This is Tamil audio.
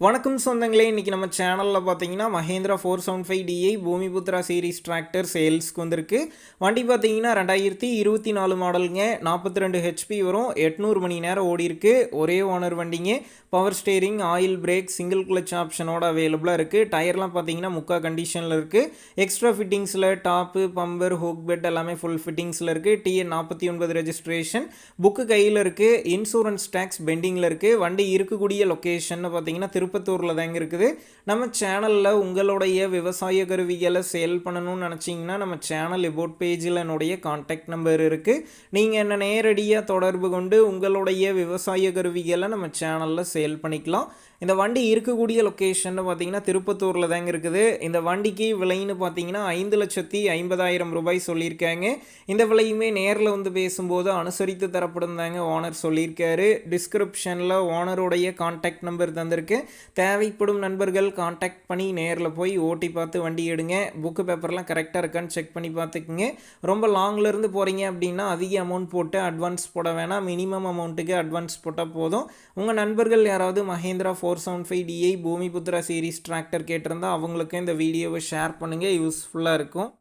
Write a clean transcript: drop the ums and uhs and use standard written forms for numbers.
வணக்கம் சொந்தங்களே, இன்றைக்கி நம்ம சேனலில் பார்த்தீங்கன்னா Mahindra 475DI Bhoomiputra series tractor சேல்ஸ்க்கு வந்திருக்கு. வண்டி பார்த்தீங்கன்னா 2024 மாடலுங்க. 42 ஹெச்பி வரும். 800 மணி நேரம் ஓடி இருக்கு. ஒரே ஓனர் வண்டிங்க. Power steering, oil brake, single clutch ஆப்ஷனோட அவைலபிளாக இருக்குது. டயர்லாம் பார்த்தீங்கன்னா முக்கா கண்டிஷனில் இருக்குது. எக்ஸ்ட்ரா ஃபிட்டிங்ஸில் டாப்பு, பம்பர், ஹூக் பெட் எல்லாமே ஃபுல் ஃபிட்டிங்ஸில் இருக்குது. TN 49 ரெஜிஸ்ட்ரேஷன் புக்கு கையில் இருக்குது. இன்சூரன்ஸ் டேக்ஸ் பெண்டிங்கில் இருக்குது. வண்டி இருக்கக்கூடிய லொக்கேஷன் பார்த்தீங்கன்னா திருப்பத்தூரில் தாங்க இருக்குது. நம்ம சேனலில் உங்களுடைய விவசாய கருவிகளை சேல் பண்ணணும்னு நினச்சிங்கன்னா நம்ம சேனல் எபோட் பேஜில் என்னுடைய கான்டாக்ட் நம்பர் இருக்குது. நீங்கள் என்ன நேரடியாக தொடர்பு கொண்டு உங்களுடைய விவசாய கருவிகளை நம்ம சேனலில் சேல் பண்ணிக்கலாம். இந்த வண்டி இருக்கக்கூடிய லொக்கேஷன் பார்த்தீங்கன்னா திருப்பத்தூரில் தாங்க இருக்குது. இந்த வண்டிக்கு விலைன்னு பார்த்தீங்கன்னா 5,50,000 ரூபாய் சொல்லியிருக்காங்க. இந்த விலையுமே நேரில் வந்து பேசும்போது அனுசரித்து தரப்படும் தாங்க ஓனர் சொல்லியிருக்காரு. டிஸ்கிரிப்ஷனில் ஓனருடைய கான்டாக்ட் நம்பர் தந்திருக்கு. தேவைப்படும் நண்பர்கள் கான்டாக்ட் பண்ணி நேரில் போய் ஓட்டி பார்த்து வண்டி எடுங்க. புக்கு பேப்பர்லாம் கரெக்டாக இருக்கான்னு செக் பண்ணி பார்த்துக்குங்க. ரொம்ப லாங்லேருந்து போகிறீங்க அப்படின்னா அதிக அமௌண்ட் போட்டு அட்வான்ஸ் போட வேணாம். மினிமம் அமௌண்ட்டுக்கு அட்வான்ஸ் போட்டால் போதும். உங்கள் நண்பர்கள் யாராவது Mahindra 475DI Bhoomiputra series tractor கேட்டிருந்தால் அவங்களுக்கு இந்த வீடியோவை ஷேர் பண்ணுங்கள். யூஸ்ஃபுல்லாக இருக்கும்.